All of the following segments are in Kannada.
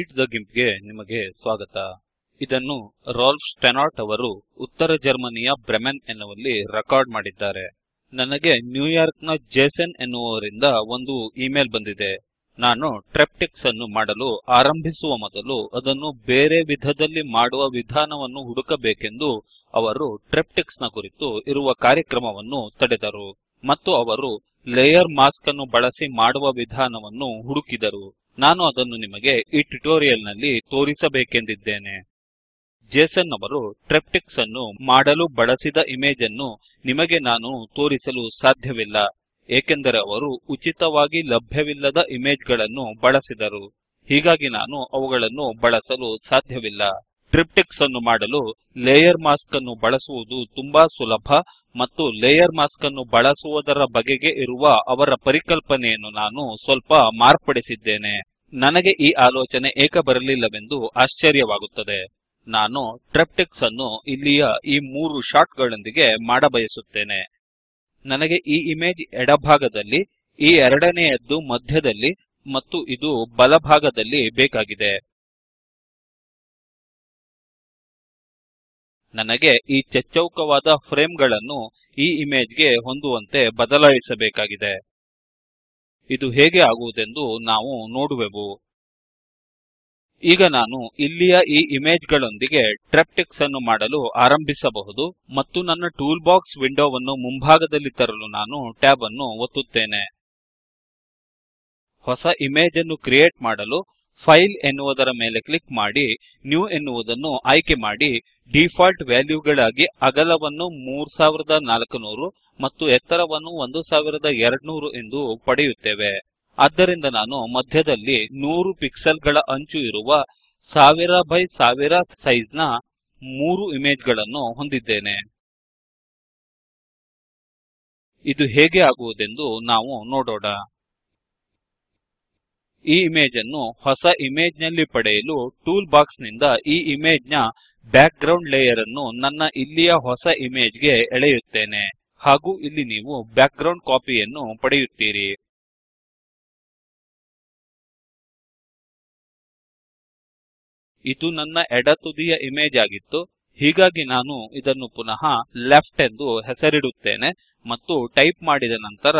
ಮೀಟ್ ದ ಗಿಂಪ್ಗೆ ನಿಮಗೆ ಸ್ವಾಗತ. ಇದನ್ನು ರಾಲ್ಫ್ ಸ್ಟೆನಾರ್ಟ್ ಅವರು ಉತ್ತರ ಜರ್ಮನಿಯ ಬ್ರೆಮೆನ್ ಎನ್ನುವಲ್ಲಿ ರೆಕಾರ್ಡ್ ಮಾಡಿದ್ದಾರೆ. ನನಗೆ ನ್ಯೂಯಾರ್ಕ್ ನ ಜೇಸನ್ ಎನ್ನುವವರಿಂದ ಒಂದು ಇಮೇಲ್ ಬಂದಿದೆ. ನಾನು ಟ್ರಿಪ್ಟಿಕ್ಸ್ ಅನ್ನು ಮಾಡಲು ಆರಂಭಿಸುವ ಮೊದಲು ಅದನ್ನು ಬೇರೆ ವಿಧದಲ್ಲಿ ಮಾಡುವ ವಿಧಾನವನ್ನು ಹುಡುಕಬೇಕೆಂದು ಅವರು ಟ್ರಿಪ್ಟಿಕ್ಸ್ ನ ಕುರಿತು ಇರುವ ಕಾರ್ಯಕ್ರಮವನ್ನು ತಡೆದರು ಮತ್ತು ಅವರು ಲೇಯರ್ ಮಾಸ್ಕ್ ಅನ್ನು ಬಳಸಿ ಮಾಡುವ ವಿಧಾನವನ್ನು ಹುಡುಕಿದರು. ನಾನು ಅದನ್ನು ನಿಮಗೆ ಈ ಟ್ಯುಟೋರಿಯಲ್ ನಲ್ಲಿ ತೋರಿಸಬೇಕೆಂದಿದ್ದೇನೆ. ಜೇಸನ್ ಅವರು ಟ್ರಿಪ್ಟಿಕ್ಸ್ ಅನ್ನು ಮಾಡಲು ಬಳಸಿದ ಇಮೇಜ್ ಅನ್ನು ನಿಮಗೆ ನಾನು ತೋರಿಸಲು ಸಾಧ್ಯವಿಲ್ಲ, ಏಕೆಂದರೆ ಅವರು ಉಚಿತವಾಗಿ ಲಭ್ಯವಿಲ್ಲದ ಇಮೇಜ್ ಗಳನ್ನು ಬಳಸಿದರು. ಹೀಗಾಗಿ ನಾನು ಅವುಗಳನ್ನು ಬಳಸಲು ಸಾಧ್ಯವಿಲ್ಲ. ಟ್ರಿಪ್ಟಿಕ್ಸ್ ಅನ್ನು ಮಾಡಲು ಲೇಯರ್ ಮಾಸ್ಕ್ ಅನ್ನು ಬಳಸುವುದು ತುಂಬಾ ಸುಲಭ ಮತ್ತು ಲೇಯರ್ ಮಾಸ್ಕ್ ಅನ್ನು ಬಳಸುವುದರ ಬಗೆಗೆ ಇರುವ ಅವರ ಪರಿಕಲ್ಪನೆಯನ್ನು ನಾನು ಸ್ವಲ್ಪ ಮಾರ್ಪಡಿಸಿದ್ದೇನೆ. ನನಗೆ ಈ ಆಲೋಚನೆ ಏಕೆ ಬರಲಿಲ್ಲವೆಂದು ಆಶ್ಚರ್ಯವಾಗುತ್ತದೆ. ನಾನು ಟ್ರಿಪ್ಟಿಕ್ಸ್ ಅನ್ನು ಇಲ್ಲಿಯ ಈ 3 ಶಾಟ್ ಗಳೊಂದಿಗೆ ಮಾಡಬಯಸುತ್ತೇನೆ. ನನಗೆ ಈ ಇಮೇಜ್ ಎಡಭಾಗದಲ್ಲಿ, ಈ ಎರಡನೆಯದ್ದು ಮಧ್ಯದಲ್ಲಿ ಮತ್ತು ಇದು ಬಲಭಾಗದಲ್ಲಿ ಬೇಕಾಗಿದೆ. ನನಗೆ ಈ ಚಚ್ಚೌಕವಾದ ಫ್ರೇಮ್ ಗಳನ್ನು ಈ ಇಮೇಜ್ ಗೆ ಹೊಂದುವಂತೆ ಬದಲಾಯಿಸಬೇಕಾಗಿದೆ. ಇದು ಹೇಗೆ ಆಗುವುದೆಂದು ನಾವು ನೋಡುವೆವು. ಈಗ ನಾನು ಇಲ್ಲಿಯ ಈ ಇಮೇಜ್ ಗಳೊಂದಿಗೆ ಟ್ರಿಪ್ಟಿಕ್ಸ್ ಅನ್ನು ಮಾಡಲು ಆರಂಭಿಸಬಹುದು ಮತ್ತು ನನ್ನ ಟೂಲ್ ಬಾಕ್ಸ್ ವಿಂಡೋವನ್ನು ಮುಂಭಾಗದಲ್ಲಿ ತರಲು ನಾನು ಟ್ಯಾಬ್ ಅನ್ನು ಒತ್ತುತ್ತೇನೆ. ಹೊಸ ಇಮೇಜ್ ಅನ್ನು ಕ್ರಿಯೇಟ್ ಮಾಡಲು ಫೈಲ್ ಎನ್ನುವುದರ ಮೇಲೆ ಕ್ಲಿಕ್ ಮಾಡಿ, ನ್ಯೂ ಎನ್ನುವುದನ್ನು ಆಯ್ಕೆ ಮಾಡಿ, ಡಿಫಾಲ್ಟ್ ವ್ಯಾಲ್ಯೂಗಳಾಗಿ ಅಗಲವನ್ನು 3400 ಮತ್ತು ಎತ್ತರವನ್ನು 1200 ಎಂದು ಪಡೆಯುತ್ತೇವೆ. ಆದ್ದರಿಂದ ನಾನು ಮಧ್ಯದಲ್ಲಿ 100 ಪಿಕ್ಸೆಲ್ ಗಳ ಅಂಚು ಇರುವ 1000 by 1000 ಸೈಜ್ ನ 3 ಇಮೇಜ್ ಗಳನ್ನು ಹೊಂದಿದ್ದೇನೆ. ಇದು ಹೇಗೆ ಆಗುವುದೆಂದು ನಾವು ನೋಡೋಣ. ಈ ಇಮೇಜ್ ಅನ್ನು ಹೊಸ ಇಮೇಜ್ ನಲ್ಲಿ ಪಡೆಯಲು ಟೂಲ್ ಬಾಕ್ಸ್ ನಿಂದ ಈ ಇಮೇಜ್ ನ ಬ್ಯಾಕ್ ಗ್ರೌಂಡ್ ಲೇಯರ್ ಅನ್ನು ನನ್ನ ಇಲ್ಲಿಯ ಹೊಸ ಇಮೇಜ್ ಗೆ ಎಳೆಯುತ್ತೇನೆ ಹಾಗೂ ಇಲ್ಲಿ ನೀವು ಬ್ಯಾಕ್ ಗ್ರೌಂಡ್ ಕಾಪಿಯನ್ನು ಪಡೆಯುತ್ತೀರಿ. ಇದು ನನ್ನ ಎಡ ತುದಿಯ ಇಮೇಜ್ ಆಗಿತ್ತು. ಹೀಗಾಗಿ ನಾನು ಇದನ್ನು ಪುನಃ ಲೆಫ್ಟ್ ಎಂದು ಹೆಸರಿಡುತ್ತೇನೆ ಮತ್ತು ಟೈಪ್ ಮಾಡಿದ ನಂತರ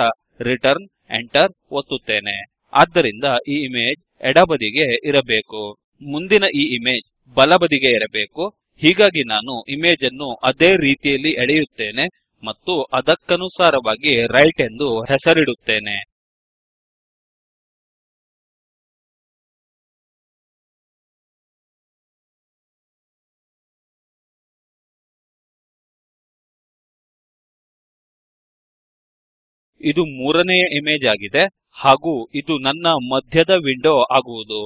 ರಿಟರ್ನ್ ಎಂಟರ್ ಒತ್ತುತ್ತೇನೆ. ಆದ್ದರಿಂದ ಈ ಇಮೇಜ್ ಎಡಬದಿಗೆ ಇರಬೇಕು. ಮುಂದಿನ ಈ ಇಮೇಜ್ ಬಲಬದಿಗೆ ಇರಬೇಕು. ಹೀಗಾಗಿ ನಾನು ಇಮೇಜ್ ಅನ್ನು ಅದೇ ರೀತಿಯಲ್ಲಿ ಎಳೆಯುತ್ತೇನೆ ಮತ್ತು ಅದಕ್ಕನುಸಾರವಾಗಿ ರೈಟ್ ಎಂದು ಹೆಸರಿಡುತ್ತೇನೆ. ಇದು ಮೂರನೆಯ ಇಮೇಜ್ ಆಗಿದೆ ಹಾಗೂ ಇದು ನನ್ನ ಮಧ್ಯದ ವಿಂಡೋ ಆಗುವುದು.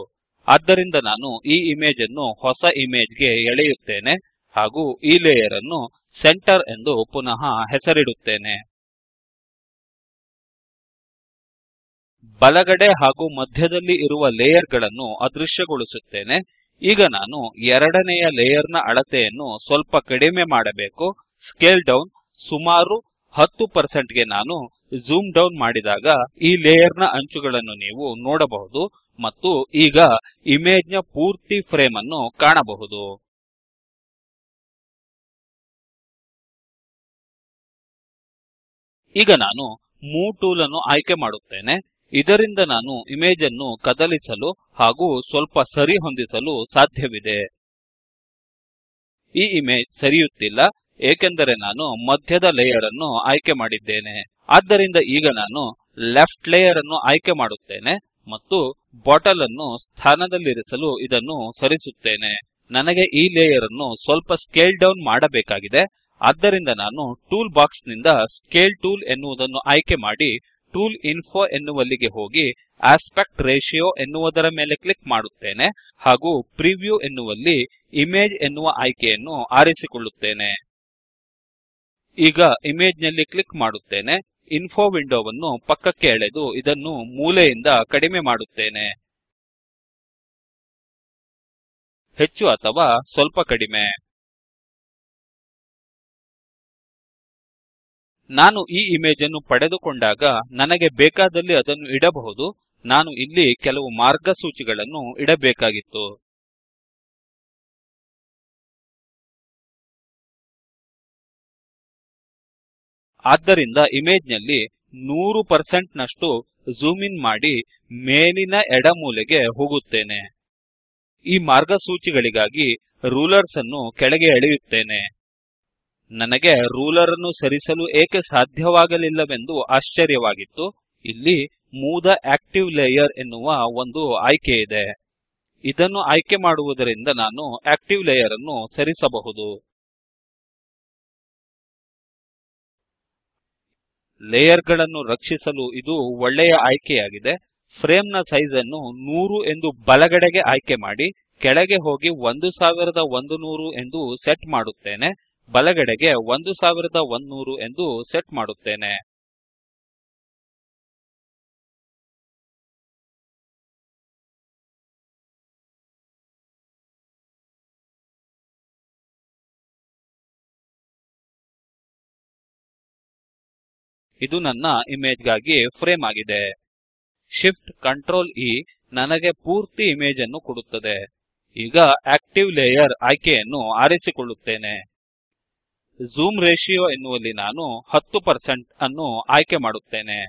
ಆದ್ದರಿಂದ ನಾನು ಈ ಇಮೇಜ್ ಅನ್ನು ಹೊಸ ಇಮೇಜ್ ಗೆ ಎಳೆಯುತ್ತೇನೆ ಹಾಗೂ ಈ ಲೇಯರ್ ಅನ್ನು ಸೆಂಟರ್ ಎಂದು ಪುನಃ ಹೆಸರಿಡುತ್ತೇನೆ. ಬಲಗಡೆ ಹಾಗೂ ಮಧ್ಯದಲ್ಲಿ ಇರುವ ಲೇಯರ್ ಗಳನ್ನು ಅದೃಶ್ಯಗೊಳಿಸುತ್ತೇನೆ. ಈಗ ನಾನು ಎರಡನೆಯ ಲೇಯರ್ ನ ಅಳತೆಯನ್ನು ಸ್ವಲ್ಪ ಕಡಿಮೆ ಮಾಡಬೇಕು. ಸ್ಕೇಲ್ ಡೌನ್ ಸುಮಾರು 10% ಗೆ ನಾನು ಝೂಮ್ ಡೌನ್ ಮಾಡಿದಾಗ ಈ ಲೇಯರ್ ನ ಅಂಚುಗಳನ್ನು ನೀವು ನೋಡಬಹುದು ಮತ್ತು ಈಗ ಇಮೇಜ್ ನ ಪೂರ್ತಿ ಫ್ರೇಮ್ ಅನ್ನು ಕಾಣಬಹುದು. ಈಗ ನಾನು ಮೂವ್ ಟೂಲ್ ಅನ್ನು ಆಯ್ಕೆ ಮಾಡುತ್ತೇನೆ. ಇದರಿಂದ ನಾನು ಇಮೇಜ್ ಅನ್ನು ಕದಲಿಸಲು ಹಾಗೂ ಸ್ವಲ್ಪ ಸರಿ ಹೊಂದಿಸಲು ಸಾಧ್ಯವಿದೆ. ಈ ಇಮೇಜ್ ಸರಿಯುತ್ತಿಲ್ಲ, ಏಕೆಂದರೆ ನಾನು ಮಧ್ಯದ ಲೇಯರ್ ಅನ್ನು ಆಯ್ಕೆ ಮಾಡಿದ್ದೇನೆ. ಆದ್ದರಿಂದ ಈಗ ನಾನು ಲೆಫ್ಟ್ ಲೇಯರ್ ಅನ್ನು ಆಯ್ಕೆ ಮಾಡುತ್ತೇನೆ ಮತ್ತು ಬಾಟಲ್ ಅನ್ನು ಸ್ಥಾನದಲ್ಲಿರಿಸಲು ಇದನ್ನು ಸರಿಸುತ್ತೇನೆ. ನನಗೆ ಈ ಲೇಯರ್ ಅನ್ನು ಸ್ವಲ್ಪ ಸ್ಕೇಲ್ ಡೌನ್ ಮಾಡಬೇಕಾಗಿದೆ. ಆದ್ದರಿಂದ ನಾನು ಟೂಲ್ ಬಾಕ್ಸ್ ನಿಂದ ಸ್ಕೇಲ್ ಟೂಲ್ ಎನ್ನುವುದನ್ನು ಆಯ್ಕೆ ಮಾಡಿ, ಟೂಲ್ ಇನ್ಫೋ ಎನ್ನುವಲ್ಲಿಗೆ ಹೋಗಿ ಆಸ್ಪೆಕ್ಟ್ ರೇಷಿಯೋ ಎನ್ನುವುದರ ಮೇಲೆ ಕ್ಲಿಕ್ ಮಾಡುತ್ತೇನೆ ಹಾಗೂ ಪ್ರಿವ್ಯೂ ಎನ್ನುವಲ್ಲಿ ಇಮೇಜ್ ಎನ್ನುವ ಆಯ್ಕೆಯನ್ನು ಆರಿಸಿಕೊಳ್ಳುತ್ತೇನೆ. ಈಗ ಇಮೇಜ್ ನಲ್ಲಿ ಕ್ಲಿಕ್ ಮಾಡುತ್ತೇನೆ. ಇನ್ಫೋ ವಿಂಡೋವನ್ನು ಪಕ್ಕಕ್ಕೆ ಎಳೆದು ಇದನ್ನು ಮೂಲೆಯಿಂದ ಕಡಿಮೆ ಮಾಡುತ್ತೇನೆ. ಹೆಚ್ಚು ಅಥವಾ ಸ್ವಲ್ಪ ಕಡಿಮೆ. ನಾನು ಈ ಇಮೇಜ್ ಅನ್ನು ಪಡೆದುಕೊಂಡಾಗ ನನಗೆ ಬೇಕಾದಲ್ಲಿ ಅದನ್ನು ಇಡಬಹುದು ನಾನು ಇಲ್ಲಿ ಕೆಲವು ಮಾರ್ಗಸೂಚಿಗಳನ್ನು ಇಡಬೇಕಾಗಿತ್ತು. ಆದ್ದರಿಂದ ಇಮೇಜ್ ನಲ್ಲಿ 100% ನಷ್ಟು ಝೂಮ್ ಇನ್ ಮಾಡಿ ಮೇಲಿನ ಎಡ ಮೂಲೆಗೆ ಹೋಗುತ್ತೇನೆ. ಈ ಮಾರ್ಗಸೂಚಿಗಳಿಗಾಗಿ ರೂಲರ್ಸ್ ಅನ್ನು ಕೆಳಗೆ ಎಳೆಯುತ್ತೇನೆ. ನನಗೆ ರೂಲರ್ ಅನ್ನು ಸರಿಸಲು ಏಕೆ ಸಾಧ್ಯವಾಗಲಿಲ್ಲವೆಂದು ಆಶ್ಚರ್ಯವಾಗಿತ್ತು. ಇಲ್ಲಿ ಮೂವ್ ದ ಆಕ್ಟಿವ್ ಲೇಯರ್ ಎನ್ನುವ ಒಂದು ಆಯ್ಕೆ ಇದೆ. ಇದನ್ನು ಆಯ್ಕೆ ಮಾಡುವುದರಿಂದ ನಾನು ಆಕ್ಟಿವ್ ಲೇಯರ್ ಅನ್ನು ಸರಿಸಬಹುದು. ಲೇಯರ್ ಗಳನ್ನು ರಕ್ಷಿಸಲು ಇದು ಒಳ್ಳೆಯ ಆಯ್ಕೆಯಾಗಿದೆ. ಫ್ರೇಮ್ ನ ಸೈಜ್ ಅನ್ನು 100 ಎಂದು ಬಲಗಡೆಗೆ ಆಯ್ಕೆ ಮಾಡಿ ಕೆಳಗೆ ಹೋಗಿ 1100 ಎಂದು ಸೆಟ್ ಮಾಡುತ್ತೇನೆ. ಬಲಗಡೆಗೆ 1100 ಎಂದು ಸೆಟ್ ಮಾಡುತ್ತೇನೆ. ಇದು ನನ್ನ ಇಮೇಜ್ ಗಾಗಿ ಫ್ರೇಮ್ ಆಗಿದೆ. Shift Ctrl E ನನಗೆ ಪೂರ್ತಿ ಇಮೇಜ್ ಅನ್ನು ಕೊಡುತ್ತದೆ. ಈಗ ಆಕ್ಟಿವ್ ಲೇಯರ್ ಆಯ್ಕೆಯನ್ನು ಆರಿಸಿಕೊಳ್ಳುತ್ತೇನೆ. ಝೂಮ್ ರೇಷಿಯೋ ಎನ್ನುವಲ್ಲಿ ನಾನು 10% ಅನ್ನು ಆಯ್ಕೆ ಮಾಡುತ್ತೇನೆ.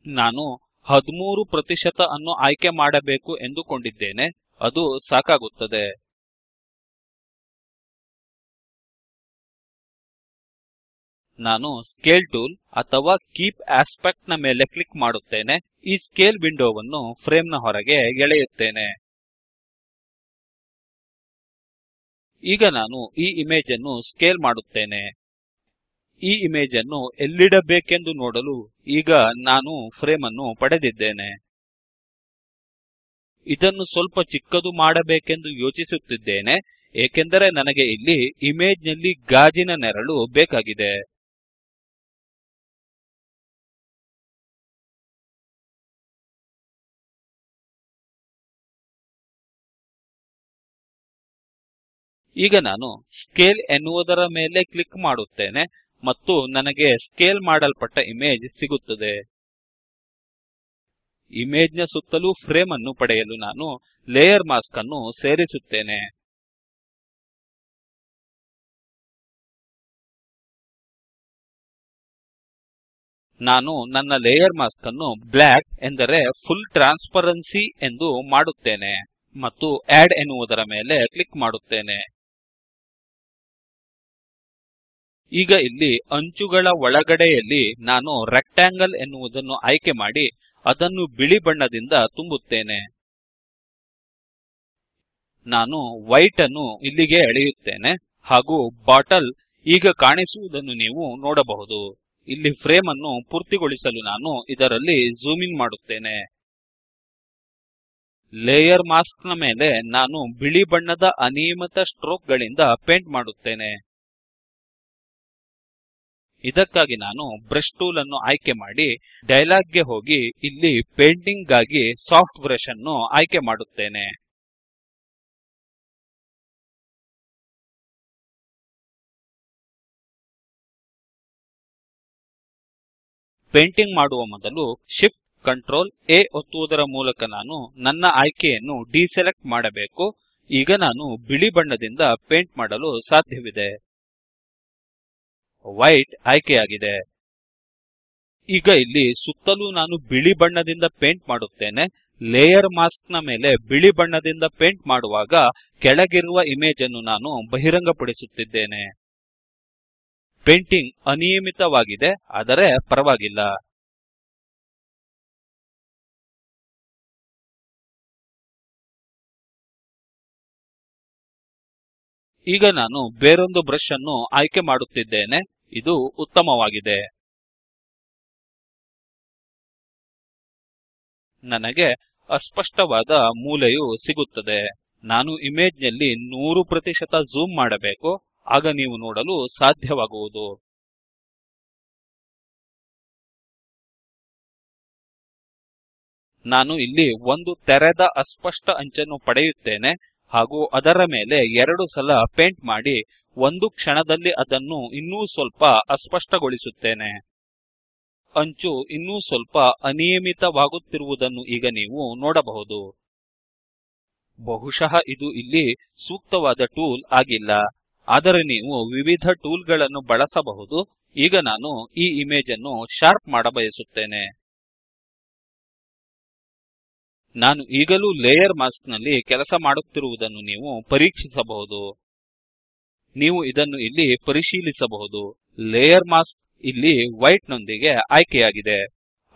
ನಾನು 13% ಅನ್ನು ಆಯ್ಕೆ ಮಾಡಬೇಕು ಎಂದುಕೊಂಡಿದ್ದೇನೆ. ಅದು ಸಾಕಾಗುತ್ತದೆ. ನಾನು ಸ್ಕೇಲ್ ಟೂಲ್ ಅಥವಾ ಕೀಪ್ ಆಸ್ಪೆಕ್ಟ್ ನ ಮೇಲೆ ಕ್ಲಿಕ್ ಮಾಡುತ್ತೇನೆ. ಈ ಸ್ಕೇಲ್ ವಿಂಡೋವನ್ನು ಫ್ರೇಮ್ ನ ಹೊರಗೆ ಎಳೆಯುತ್ತೇನೆ. ಈಗ ನಾನು ಈ ಇಮೇಜ್ ಅನ್ನು ಸ್ಕೇಲ್ ಮಾಡುತ್ತೇನೆ. ಈ ಇಮೇಜ್ ಅನ್ನು ಎಲ್ಲಿಡಬೇಕೆಂದು ನೋಡಲು ಈಗ ನಾನು ಫ್ರೇಮ್ ಅನ್ನು ಪಡೆದಿದ್ದೇನೆ. ಇದನ್ನು ಸ್ವಲ್ಪ ಚಿಕ್ಕದು ಮಾಡಬೇಕೆಂದು ಯೋಚಿಸುತ್ತಿದ್ದೇನೆ, ಏಕೆಂದರೆ ನನಗೆ ಇಲ್ಲಿ ಇಮೇಜ್ ನಲ್ಲಿ ಗಾಜಿನ ನೆರಳು ಬೇಕಾಗಿದೆ. ಈಗ ನಾನು ಸ್ಕೇಲ್ ಎನ್ನುವುದರ ಮೇಲೆ ಕ್ಲಿಕ್ ಮಾಡುತ್ತೇನೆ ಮತ್ತು ನನಗೆ ಸ್ಕೇಲ್ ಮಾಡಲ್ಪಟ್ಟ ಇಮೇಜ್ ಸಿಗುತ್ತದೆ. ಇಮೇಜ್ ನ ಸುತ್ತಲೂ ಫ್ರೇಮ್ ಅನ್ನು ಪಡೆಯಲು ನಾನು ಲೇಯರ್ ಮಾಸ್ಕ್ ಅನ್ನು ಸೇರಿಸುತ್ತೇನೆ. ನಾನು ನನ್ನ ಲೇಯರ್ ಮಾಸ್ಕ್ ಅನ್ನು ಬ್ಲ್ಯಾಕ್ ಎಂದರೆ ಫುಲ್ ಟ್ರಾನ್ಸ್ಪರೆನ್ಸಿ ಎಂದು ಮಾಡುತ್ತೇನೆ ಮತ್ತು ಆಡ್ ಎನ್ನುವುದರ ಮೇಲೆ ಕ್ಲಿಕ್ ಮಾಡುತ್ತೇನೆ. ಈಗ ಇಲ್ಲಿ ಅಂಚುಗಳ ಒಳಗಡೆಯಲ್ಲಿ ನಾನು ರೆಕ್ಟಾಂಗಲ್ ಎನ್ನುವುದನ್ನು ಆಯ್ಕೆ ಮಾಡಿ ಅದನ್ನು ಬಿಳಿ ಬಣ್ಣದಿಂದ ತುಂಬುತ್ತೇನೆ. ನಾನು ವೈಟ್ ಅನ್ನು ಇಲ್ಲಿಗೆ ಎಳೆಯುತ್ತೇನೆ ಹಾಗೂ ಬಾಟಲ್ ಈಗ ಕಾಣಿಸುವುದನ್ನು ನೀವು ನೋಡಬಹುದು. ಇಲ್ಲಿ ಫ್ರೇಮ್ ಅನ್ನು ಪೂರ್ತಿಗೊಳಿಸಲು ನಾನು ಇದರಲ್ಲಿ ಝೂಮ್ ಇನ್ ಮಾಡುತ್ತೇನೆ. ಲೇಯರ್ ಮಾಸ್ಕ್ ನ ಮೇಲೆ ನಾನು ಬಿಳಿ ಬಣ್ಣದ ಅನಿಯಮಿತ ಸ್ಟ್ರೋಕ್ ಗಳಿಂದ ಪೇಂಟ್ ಮಾಡುತ್ತೇನೆ. ಇದಕ್ಕಾಗಿ ನಾನು ಬ್ರಷ್ ಟೂಲ್ ಅನ್ನು ಆಯ್ಕೆ ಮಾಡಿ ಡಯಲಾಗ್ ಗೆ ಹೋಗಿ ಇಲ್ಲಿ ಪೇಂಟಿಂಗ್ ಗಾಗಿ ಸಾಫ್ಟ್ ಬ್ರಷ್ ಅನ್ನು ಆಯ್ಕೆ ಮಾಡುತ್ತೇನೆ. ಪೇಂಟಿಂಗ್ ಮಾಡುವ ಮೊದಲು Shift Ctrl A ಒತ್ತುವುದರ ಮೂಲಕ ನಾನು ನನ್ನ ಆಯ್ಕೆಯನ್ನು ಡಿಸೆಲೆಕ್ಟ್ ಮಾಡಬೇಕು. ಈಗ ನಾನು ಬಿಳಿ ಬಣ್ಣದಿಂದ ಪೇಂಟ್ ಮಾಡಲು ಸಾಧ್ಯವಿದೆ. ವೈಟ್ ಆಯ್ಕೆಯಾಗಿದೆ. ಈಗ ಇಲ್ಲಿ ಸುತ್ತಲೂ ನಾನು ಬಿಳಿ ಬಣ್ಣದಿಂದ ಪೇಂಟ್ ಮಾಡುತ್ತೇನೆ. ಲೇಯರ್ ಮಾಸ್ಕ್ ನ ಮೇಲೆ ಬಿಳಿ ಬಣ್ಣದಿಂದ ಪೇಂಟ್ ಮಾಡುವಾಗ ಕೆಳಗಿರುವ ಇಮೇಜ್ ಅನ್ನು ನಾನು ಬಹಿರಂಗಪಡಿಸುತ್ತಿದ್ದೇನೆ. ಪೇಂಟಿಂಗ್ ಅನಿಯಮಿತವಾಗಿದೆ, ಆದರೆ ಪರವಾಗಿಲ್ಲ. ಈಗ ನಾನು ಬೇರೊಂದು ಬ್ರಷ್ ಅನ್ನು ಆಯ್ಕೆ ಮಾಡುತ್ತಿದ್ದೇನೆ. ಇದು ಉತ್ತಮವಾಗಿದೆ. ನನಗೆ ಅಸ್ಪಷ್ಟವಾದ ಮೂಲೆಯು ಸಿಗುತ್ತದೆ. ನಾನು ಇಮೇಜ್ ನಲ್ಲಿ 100% ಝೂಮ್ ಮಾಡಬೇಕು, ಆಗ ನೀವು ನೋಡಲು ಸಾಧ್ಯವಾಗುವುದು. ನಾನು ಇಲ್ಲಿ ಒಂದು ತೆರೆದ ಅಸ್ಪಷ್ಟ ಅಂಚನ್ನು ಪಡೆಯುತ್ತೇನೆ ಹಾಗೂ ಅದರ ಮೇಲೆ 2 ಸಲ ಪೇಂಟ್ ಮಾಡಿ ಒಂದು ಕ್ಷಣದಲ್ಲಿ ಅದನ್ನು ಇನ್ನೂ ಸ್ವಲ್ಪ ಅಸ್ಪಷ್ಟಗೊಳಿಸುತ್ತೇನೆ. ಅಂಚು ಇನ್ನೂ ಸ್ವಲ್ಪ ಅನಿಯಮಿತವಾಗುತ್ತಿರುವುದನ್ನು ಈಗ ನೀವು ನೋಡಬಹುದು. ಬಹುಶಃ ಇದು ಇಲ್ಲಿ ಸೂಕ್ತವಾದ ಟೂಲ್ ಆಗಿಲ್ಲ, ಆದರೆ ನೀವು ವಿವಿಧ ಟೂಲ್ಗಳನ್ನು ಬಳಸಬಹುದು. ಈಗ ನಾನು ಈ ಇಮೇಜ್ ಅನ್ನು ಶಾರ್ಪ್ ಮಾಡಬಯಸುತ್ತೇನೆ. ನಾನು ಈಗಲೂ ಲೇಯರ್ ಮಾಸ್ಕ್ ನಲ್ಲಿ ಕೆಲಸ ಮಾಡುತ್ತಿರುವುದನ್ನು ನೀವು ಪರೀಕ್ಷಿಸಬಹುದು. ನೀವು ಇದನ್ನು ಇಲ್ಲಿ ಪರಿಶೀಲಿಸಬಹುದು. ಲೇಯರ್ ಮಾಸ್ಕ್ ಇಲ್ಲಿ ವೈಟ್ ನೊಂದಿಗೆ ಆಯ್ಕೆಯಾಗಿದೆ.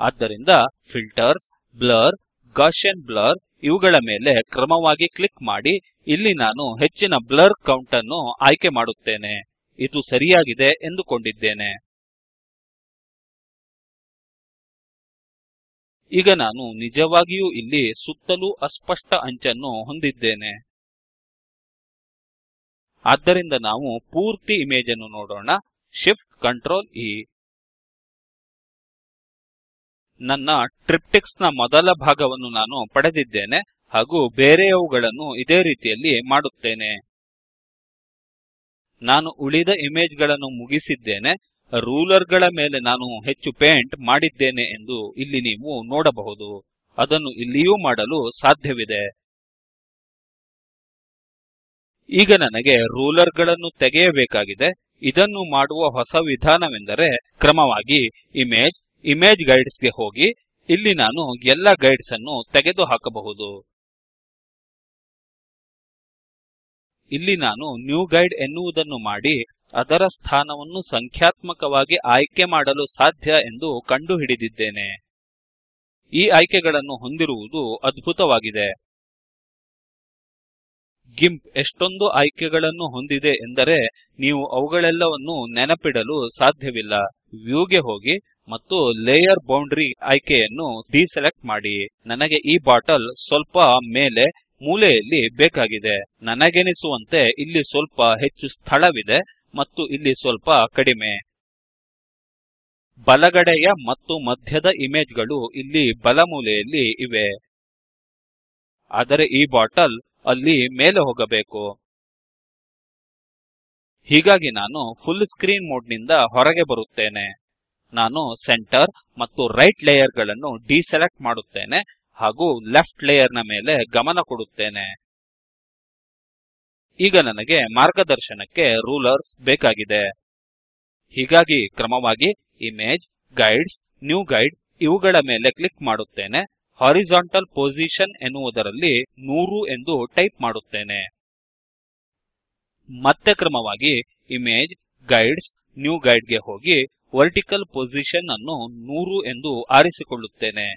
ಆದ್ದರಿಂದ ಫಿಲ್ಟರ್ಸ್, ಬ್ಲರ್, ಗಾಸಿಯನ್ ಬ್ಲರ್ ಇವುಗಳ ಮೇಲೆ ಕ್ರಮವಾಗಿ ಕ್ಲಿಕ್ ಮಾಡಿ ಇಲ್ಲಿ ನಾನು ಹೆಚ್ಚಿನ ಬ್ಲರ್ ಕೌಂಟ್ ಅನ್ನು ಆಯ್ಕೆ ಮಾಡುತ್ತೇನೆ. ಇದು ಸರಿಯಾಗಿದೆ ಎಂದುಕೊಂಡಿದ್ದೇನೆ. ಈಗ ನಾನು ನಿಜವಾಗಿಯೂ ಇಲ್ಲಿ ಸುತ್ತಲೂ ಅಸ್ಪಷ್ಟ ಅಂಚನ್ನು ಹೊಂದಿದ್ದೇನೆ. ಆದ್ದರಿಂದ ನಾವು ಪೂರ್ತಿ ಇಮೇಜ್ ಅನ್ನು ನೋಡೋಣ. Shift Ctrl E. ನನ್ನ ಟ್ರಿಪ್ಟಿಕ್ಸ್ ನ ಮೊದಲ ಭಾಗವನ್ನು ನಾನು ಪಡೆದಿದ್ದೇನೆ ಹಾಗೂ ಬೇರೆಯವುಗಳನ್ನು ಇದೇ ರೀತಿಯಲ್ಲಿ ಮಾಡುತ್ತೇನೆ. ನಾನು ಉಳಿದ ಇಮೇಜ್ ಗಳನ್ನು ಮುಗಿಸಿದ್ದೇನೆ. ರೂಲರ್ ಗಳ ಮೇಲೆ ನಾನು ಹೆಚ್ಚು ಪೇಂಟ್ ಮಾಡಿದ್ದೇನೆ ಎಂದು ಇಲ್ಲಿ ನೀವು ನೋಡಬಹುದು. ಅದನ್ನು ಇಲ್ಲಿಯೂ ಮಾಡಲು ಸಾಧ್ಯವಿದೆ. ಈಗ ನನಗೆ ರೂಲರ್ ಗಳನ್ನು ತೆಗೆಯಬೇಕಾಗಿದೆ. ಇದನ್ನು ಮಾಡುವ ಹೊಸ ವಿಧಾನವೆಂದರೆ ಕ್ರಮವಾಗಿ ಇಮೇಜ್ ಗೈಡ್ಸ್ ಗೆ ಹೋಗಿ ಇಲ್ಲಿ ನಾನು ಎಲ್ಲ ಗೈಡ್ಸ್ ಅನ್ನು ತೆಗೆದುಹಾಕಬಹುದು. ಇಲ್ಲಿ ನಾನು ನ್ಯೂ ಗೈಡ್ ಎನ್ನುವುದನ್ನು ಮಾಡಿ ಅದರ ಸ್ಥಾನವನ್ನು ಸಂಖ್ಯಾತ್ಮಕವಾಗಿ ಆಯ್ಕೆ ಮಾಡಲು ಸಾಧ್ಯ ಎಂದು ಕಂಡುಹಿಡಿದಿದ್ದೇನೆ. ಈ ಆಯ್ಕೆಗಳನ್ನು ಹೊಂದಿರುವುದು ಅದ್ಭುತವಾಗಿದೆ. ಗಿಂಪ್ ಎಷ್ಟೊಂದು ಆಯ್ಕೆಗಳನ್ನು ಹೊಂದಿದೆ ಎಂದರೆ ನೀವು ಅವುಗಳೆಲ್ಲವನ್ನೂ ನೆನಪಿಡಲು ಸಾಧ್ಯವಿಲ್ಲ. ವ್ಯೂ ಗೆ ಹೋಗಿ ಮತ್ತು ಲೇಯರ್ ಬೌಂಡರಿ ಆಯ್ಕೆಯನ್ನು ಡಿಸೆಲೆಕ್ಟ್ ಮಾಡಿ. ನನಗೆ ಈ ಬಾಟಲ್ ಸ್ವಲ್ಪ ಮೇಲೆ ಮೂಲೆಯಲ್ಲಿ ಬೇಕಾಗಿದೆ. ನನಗೆನಿಸುವಂತೆ ಇಲ್ಲಿ ಸ್ವಲ್ಪ ಹೆಚ್ಚು ಸ್ಥಳವಿದೆ ಮತ್ತು ಇಲ್ಲಿ ಸ್ವಲ್ಪ ಕಡಿಮೆ. ಬಲಗಡೆಯ ಮತ್ತು ಮಧ್ಯದ ಇಮೇಜ್ ಗಳು ಇಲ್ಲಿ ಬಲಮೂಲೆಯಲ್ಲಿ ಇವೆ. ಆದರೆ ಈ ಬಾಟಲ್ ಅಲ್ಲಿ ಮೇಲೆ ಹೋಗಬೇಕು. ಹೀಗಾಗಿ ನಾನು ಫುಲ್ ಸ್ಕ್ರೀನ್ ಮೋಡ್ ನಿಂದ ಹೊರಗೆ ಬರುತ್ತೇನೆ. ನಾನು ಸೆಂಟರ್ ಮತ್ತು ರೈಟ್ ಲೇಯರ್ ಗಳನ್ನು ಡಿಸೆಲೆಕ್ಟ್ ಮಾಡುತ್ತೇನೆ ಹಾಗೂ ಲೆಫ್ಟ್ ಲೇಯರ್ ನ ಮೇಲೆ ಗಮನ ಕೊಡುತ್ತೇನೆ. ಈಗ ನನಗೆ ಮಾರ್ಗದರ್ಶನಕ್ಕೆ ರೂಲರ್ಸ್ ಬೇಕಾಗಿದೆ. ಹೀಗಾಗಿ ಕ್ರಮವಾಗಿ ಇಮೇಜ್, ಗೈಡ್ಸ್, ನ್ಯೂ ಗೈಡ್ ಇವುಗಳ ಮೇಲೆ ಕ್ಲಿಕ್ ಮಾಡುತ್ತೇನೆ. ಹಾರಿಜಾಂಟಲ್ ಪೊಸಿಷನ್ ಎನ್ನುವುದರಲ್ಲಿ 100 ಎಂದು ಟೈಪ್ ಮಾಡುತ್ತೇನೆ. ಮತ್ತೆ ಕ್ರಮವಾಗಿ ಇಮೇಜ್, ಗೈಡ್ಸ್, ನ್ಯೂ ಗೈಡ್ ಗೆ ಹೋಗಿ ವರ್ಟಿಕಲ್ ಪೊಸಿಷನ್ ಅನ್ನು 100 ಎಂದು ಆರಿಸಿಕೊಳ್ಳುತ್ತೇನೆ.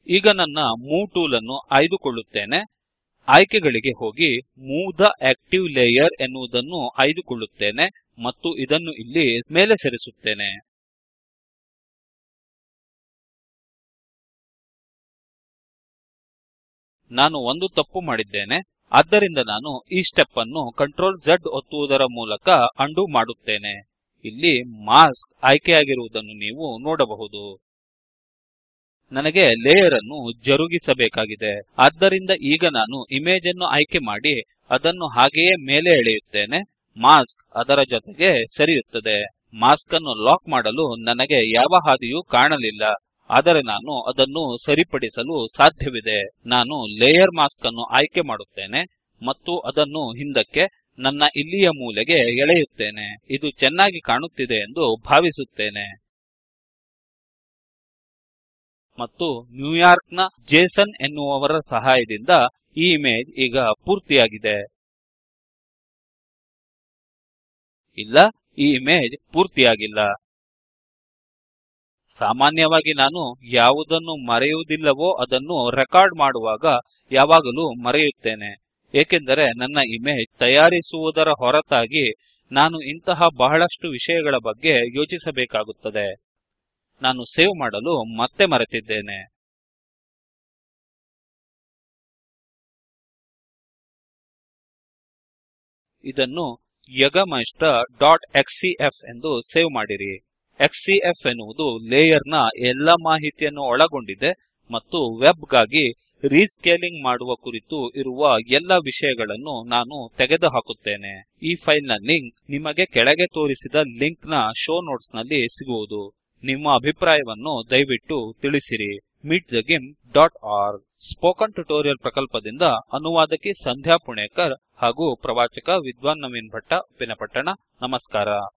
ಈಗ ನನ್ನ ಮೂವ್ ಟೂಲ್ ಅನ್ನು ಆಯ್ದುಕೊಳ್ಳುತ್ತೇನೆ. ಆಯ್ಕೆಗಳಿಗೆ ಹೋಗಿ ಮೂವ್ ದ ಆಕ್ಟಿವ್ ಲೇಯರ್ ಎನ್ನುವುದನ್ನು ಆಯ್ದುಕೊಳ್ಳುತ್ತೇನೆ ಮತ್ತು ಇದನ್ನು ಇಲ್ಲಿ ಮೇಲೆ ಸರಿಸುತ್ತೇನೆ. ನಾನು ಒಂದು ತಪ್ಪು ಮಾಡಿದ್ದೇನೆ. ಆದ್ದರಿಂದ ನಾನು ಈ ಸ್ಟೆಪ್ ಅನ್ನು Ctrl Z ಒತ್ತುವುದರ ಮೂಲಕ ಅಂಡು ಮಾಡುತ್ತೇನೆ. ಇಲ್ಲಿ ಮಾಸ್ಕ್ ಆಯ್ಕೆಯಾಗಿರುವುದನ್ನು ನೀವು ನೋಡಬಹುದು. ನನಗೆ ಲೇಯರ್ ಅನ್ನು ಜರುಗಿಸಬೇಕಾಗಿದೆ. ಆದ್ದರಿಂದ ಈಗ ನಾನು ಇಮೇಜ್ ಅನ್ನು ಆಯ್ಕೆ ಮಾಡಿ ಅದನ್ನು ಹಾಗೆಯೇ ಮೇಲೆ ಎಳೆಯುತ್ತೇನೆ. ಮಾಸ್ಕ್ ಅದರ ಜೊತೆಗೆ ಸರಿಯುತ್ತದೆ. ಮಾಸ್ಕ್ ಅನ್ನು ಲಾಕ್ ಮಾಡಲು ನನಗೆ ಯಾವ ಹಾದಿಯೂ ಕಾಣಲಿಲ್ಲ. ಆದರೆ ನಾನು ಅದನ್ನು ಸರಿಪಡಿಸಲು ಸಾಧ್ಯವಿದೆ. ನಾನು ಲೇಯರ್ ಮಾಸ್ಕ್ ಅನ್ನು ಆಯ್ಕೆ ಮಾಡುತ್ತೇನೆ ಮತ್ತು ಅದನ್ನು ಹಿಂದಕ್ಕೆ ನನ್ನ ಇಲ್ಲಿಯ ಮೂಲೆಗೆ ಎಳೆಯುತ್ತೇನೆ. ಇದು ಚೆನ್ನಾಗಿ ಕಾಣುತ್ತಿದೆ ಎಂದು ಭಾವಿಸುತ್ತೇನೆ. ಮತ್ತು ನ್ಯೂಯಾರ್ಕ್ ನ ಜೇಸನ್ ಎನ್ನುವವರ ಸಹಾಯದಿಂದ ಈ ಇಮೇಜ್ ಈಗ ಪೂರ್ತಿಯಾಗಿದೆ. ಇಲ್ಲ, ಈ ಇಮೇಜ್ ಪೂರ್ತಿಯಾಗಿಲ್ಲ. ಸಾಮಾನ್ಯವಾಗಿ ನಾನು ಯಾವುದನ್ನು ಮರೆಯುವುದಿಲ್ಲವೋ ಅದನ್ನು ರೆಕಾರ್ಡ್ ಮಾಡುವಾಗ ಯಾವಾಗಲೂ ಮರೆಯುತ್ತೇನೆ. ಏಕೆಂದರೆ ನನ್ನ ಇಮೇಜ್ ತಯಾರಿಸುವುದರ ಹೊರತಾಗಿ ನಾನು ಇಂತಹ ಬಹಳಷ್ಟು ವಿಷಯಗಳ ಬಗ್ಗೆ ಯೋಚಿಸಬೇಕಾಗುತ್ತದೆ. ನಾನು ಸೇವ್ ಮಾಡಲು ಮತ್ತೆ ಮರೆತಿದ್ದೇನೆ. ಇದನ್ನು Jägermeister.xcf ಎಂದು ಸೇವ್ ಮಾಡಿರಿ. XCF ಎನ್ನುವುದು ಲೇಯರ್ ನ ಎಲ್ಲ ಮಾಹಿತಿಯನ್ನು ಒಳಗೊಂಡಿದೆ ಮತ್ತು ವೆಬ್ ಗಾಗಿ ರೀಸ್ಕೇಲಿಂಗ್ ಮಾಡುವ ಕುರಿತು ಇರುವ ಎಲ್ಲ ವಿಷಯಗಳನ್ನು ನಾನು ತೆಗೆದುಹಾಕುತ್ತೇನೆ ಈ ಫೈಲ್ ನ ಲಿಂಕ್ ನಿಮಗೆ ಕೆಳಗೆ ತೋರಿಸಿದ ಲಿಂಕ್ ನ ಶೋ ನೋಟ್ಸ್ ನಲ್ಲಿ ಸಿಗುವುದು ನಿಮ್ಮ ಅಭಿಪ್ರಾಯವನ್ನು ದಯವಿಟ್ಟು ತಿಳಿಸಿರಿ meetthegimp.org ಸ್ಪೋಕನ್ ಟ್ಯುಟೋರಿಯಲ್ ಪ್ರಕಲ್ಪದಿಂದ ಅನುವಾದಕಿ ಸಂಧ್ಯಾ ಪುಣೇಕರ್ ಹಾಗೂ ಪ್ರವಾಚಕ ವಿದ್ವಾನ್ ನವೀನ್ ಭಟ್ಟ ಉಪ್ಪಿನಪಟ್ಟಣ ನಮಸ್ಕಾರ